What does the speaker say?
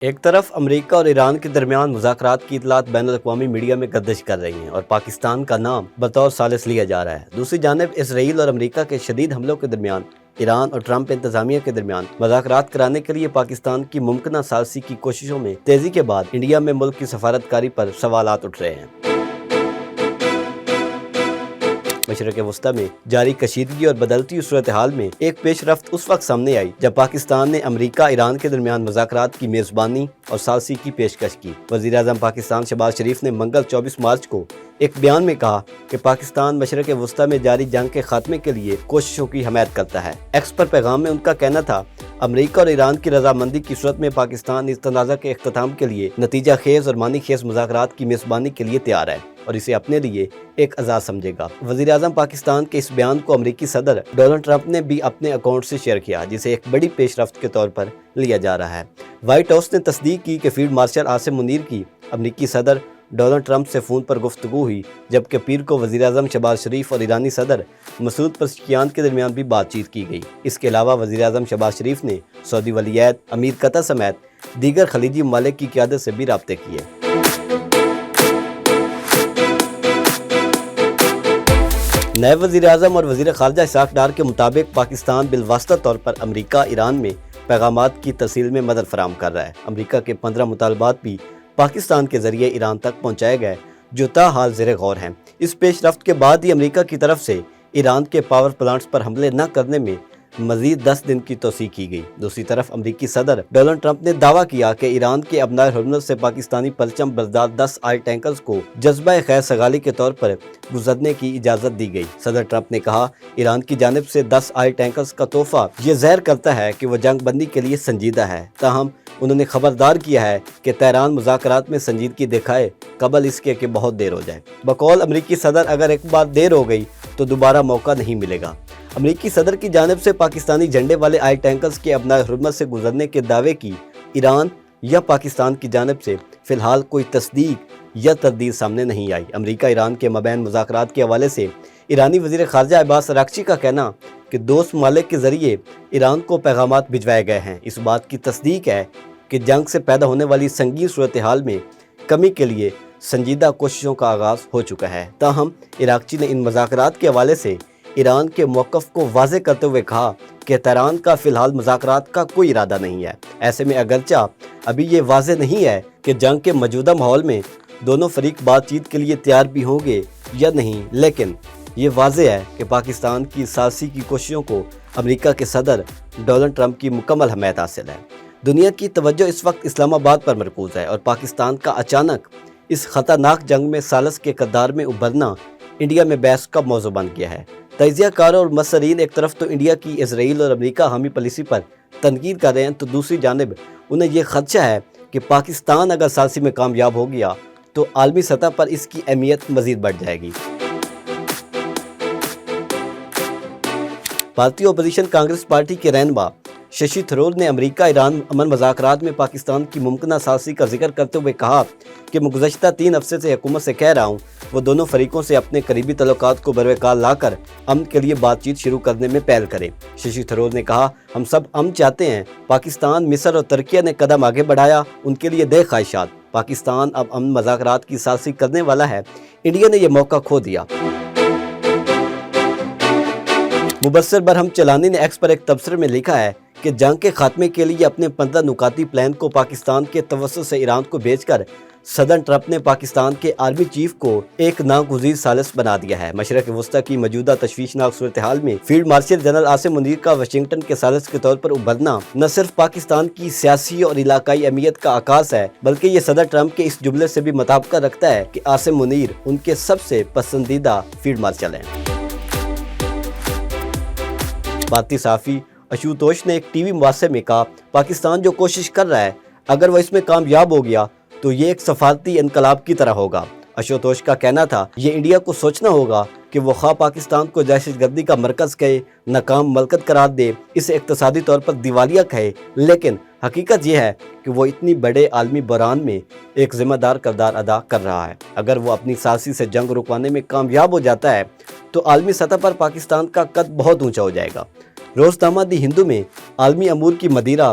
ایک طرف امریکہ اور ایران کے درمیان مذاکرات کی اطلاعات بین الاقوامی میڈیا میں گردش کر رہی ہیں اور پاکستان کا نام بطور ثالث لیا جا رہا ہے۔ دوسری جانب اسرائیل اور امریکہ کے شدید حملوں کے درمیان ایران اور ٹرمپ انتظامیہ کے درمیان مذاکرات کرانے کے لیے پاکستان کی ممکنہ ثالثی کی کوششوں میں تیزی کے بعد انڈیا میں ملک کی سفارتکاری پر سوالات اٹھ رہے ہیں۔ مشرق وسطیٰ میں جاری کشیدگی اور بدلتی صورتحال میں ایک پیش رفت اس وقت سامنے آئی جب پاکستان نے امریکہ ایران کے درمیان مذاکرات کی میزبانی اور ثالثی کی پیشکش کی۔ وزیر اعظم پاکستان شہباز شریف نے منگل 24 مارچ کو ایک بیان میں کہا کہ پاکستان مشرق وسطیٰ میں جاری جنگ کے خاتمے کے لیے کوششوں کی حمایت کرتا ہے۔ ایکس پر پیغام میں ان کا کہنا تھا، امریکہ اور ایران کی رضامندی کی صورت میں پاکستان اس تنازع کے اختتام کے لیے نتیجہ خیز اور معنی خیز مذاکرات کی میزبانی کے لیے تیار ہے اور اسے اپنے لیے ایک اعزاز سمجھے گا۔ وزیر اعظم پاکستان کے اس بیان کو امریکی صدر ڈونلڈ ٹرمپ نے بھی اپنے اکاؤنٹ سے شیئر کیا، جسے ایک بڑی پیش رفت کے طور پر لیا جا رہا ہے۔ وائٹ ہاؤس نے تصدیق کی کہ فیلڈ مارشل عاصم منیر کی امریکی صدر ڈونلڈ ٹرمپ سے فون پر گفتگو ہوئی، جبکہ پیر کو وزیر اعظم شہباز شریف اور ایرانی صدر مسعود پزشکیان کے درمیان بھی بات چیت کی گئی۔ اس کے علاوہ وزیر اعظم شہباز شریف نے سعودی ولی عہد امیر قطر سمیت دیگر خلیجی ممالک کی قیادت سے بھی رابطے کیے۔ نائب وزیر اعظم اور وزیر خارجہ اسحاق ڈار کے مطابق پاکستان بالواسطہ طور پر امریکہ ایران میں پیغامات کی ترسیل میں مدد فراہم کر رہا ہے۔ امریکہ کے 15 مطالبات بھی پاکستان کے ذریعے ایران تک پہنچائے گئے، جو تاحال زیر غور ہیں۔ اس پیش رفت کے بعد ہی امریکہ کی طرف سے ایران کے پاور پلانٹس پر حملے نہ کرنے میں مزید 10 دن کی توسیع کی گئی۔ دوسری طرف امریکی صدر ڈونلڈ ٹرمپ نے دعویٰ کیا کہ ایران کے ابنائے ہرمز سے پاکستانی پرچم بردار 10 آئل ٹینکرز کو جذبہ خیر سگالی کے طور پر گزرنے کی اجازت دی گئی۔ صدر ٹرمپ نے کہا، ایران کی جانب سے 10 آئل ٹینکرز کا تحفہ یہ ظاہر کرتا ہے کہ وہ جنگ بندی کے لیے سنجیدہ ہے، تاہم انہوں نے خبردار کیا ہے کہ تہران مذاکرات میں سنجیدگی دکھائے قبل اس کے کہ بہت دیر ہو جائے۔ بقول امریکی صدر، اگر ایک بار دیر ہو گئی تو دوبارہ موقع نہیں ملے گا۔ امریکی صدر کی جانب سے پاکستانی جھنڈے والے آئل ٹینکرز کے ابنائے حرمت سے گزرنے کے دعوے کی ایران یا پاکستان کی جانب سے فی الحال کوئی تصدیق یا تردید سامنے نہیں آئی۔ امریکہ ایران کے مابین مذاکرات کے حوالے سے ایرانی وزیر خارجہ عباس اراغچی کا کہنا کہ دوست ممالک کے ذریعے ایران کو پیغامات بھجوائے گئے ہیں، اس بات کی تصدیق ہے کہ جنگ سے پیدا ہونے والی سنگین صورتحال میں کمی کے لیے سنجیدہ کوششوں کا آغاز ہو چکا ہے۔ تاہم اراغچی نے ان مذاکرات کے حوالے سے ایران کے موقف کو واضح کرتے ہوئے کہا کہ تہران کا فی الحال مذاکرات کا کوئی ارادہ نہیں ہے۔ ایسے میں اگرچہ ابھی یہ واضح نہیں ہے کہ جنگ کے موجودہ ماحول میں دونوں فریق بات چیت کے لیے تیار بھی ہوں گے یا نہیں، لیکن یہ واضح ہے کہ پاکستان کی ثالثی کی کوششوں کو امریکہ کے صدر ڈونلڈ ٹرمپ کی مکمل حمایت حاصل ہے۔ دنیا کی توجہ اس وقت اسلام آباد پر مرکوز ہے اور پاکستان کا اچانک اس خطرناک جنگ میں ثالث کے کردار میں ابھرنا انڈیا میں بحث کا موضوع بن گیا ہے۔ تجزیہ کاروں اور مبصرین ایک طرف تو انڈیا کی اسرائیل اور امریکہ حامی پالیسی پر تنقید کر رہے ہیں، تو دوسری جانب انہیں یہ خدشہ ہے کہ پاکستان اگر ثالثی میں کامیاب ہو گیا تو عالمی سطح پر اس کی اہمیت مزید بڑھ جائے گی۔ بھارتی اپوزیشن کانگریس پارٹی کے رہنما ششی تھرور نے امریکہ ایران امن مذاکرات میں پاکستان کی ممکنہ ثالثی کا ذکر کرتے ہوئے کہا کہ میں گزشتہ 3 ہفتے سے حکومت سے کہہ رہا ہوں وہ دونوں فریقوں سے اپنے قریبی تعلقات کو بروقار لا کر امن کے لیے بات چیت شروع کرنے میں پہل کریں۔ ششی تھرور نے کہا، ہم سب امن چاہتے ہیں۔ پاکستان، مصر اور ترکیہ نے قدم آگے بڑھایا، ان کے لیے دے خواہشات۔ پاکستان اب امن مذاکرات کی ثالثی کرنے والا ہے، انڈیا نے یہ موقع کھو دیا۔ مبصر برہم چلانی نے ایکس پر ایک تبصرے میں لکھا ہے کہ جنگ کے خاتمے کے لیے اپنے 15 نکاتی پلان کو پاکستان کے توسط سے ایران کو بھیج کر صدر ٹرمپ نے پاکستان کے آرمی چیف کو ایک ناگزیر ثالث بنا دیا ہے۔ مشرق وسطیٰ کی موجودہ تشویشناک صورتحال میں field marshal general Asim Munir کا واشنگٹن کے ثالث کے طور پر ابھرنا نہ صرف پاکستان کی سیاسی اور علاقائی اہمیت کا عکاس ہے، بلکہ یہ صدر ٹرمپ کے اس جملے سے بھی مطابقت رکھتا ہے کہ عاصم منیر ان کے سب سے پسندیدہ فیلڈ مارشل ہیں۔ بھارتی صحافی اشوتوش نے ایک ٹی وی مباحثے میں کہا، پاکستان جو کوشش کر رہا ہے اگر وہ اس میں کامیاب ہو گیا تو یہ ایک سفارتی انقلاب کی طرح ہوگا۔ اشوتوش کا کہنا تھا، یہ انڈیا کو سوچنا ہوگا کہ وہ خواہ پاکستان کو دہشت گردی کا مرکز کہے، ناکام مملکت قرار دے، اسے اقتصادی طور پر دیوالیہ کہے، لیکن حقیقت یہ ہے کہ وہ اتنی بڑے عالمی بحران میں ایک ذمہ دار کردار ادا کر رہا ہے۔ اگر وہ اپنی ثالثی سے جنگ رکوانے میں کامیاب ہو جاتا ہے تو عالمی سطح پر پاکستان کا قد بہت اونچا ہو جائے گا۔ روزنامہ دی ہندو میں عالمی امور کی مدیرہ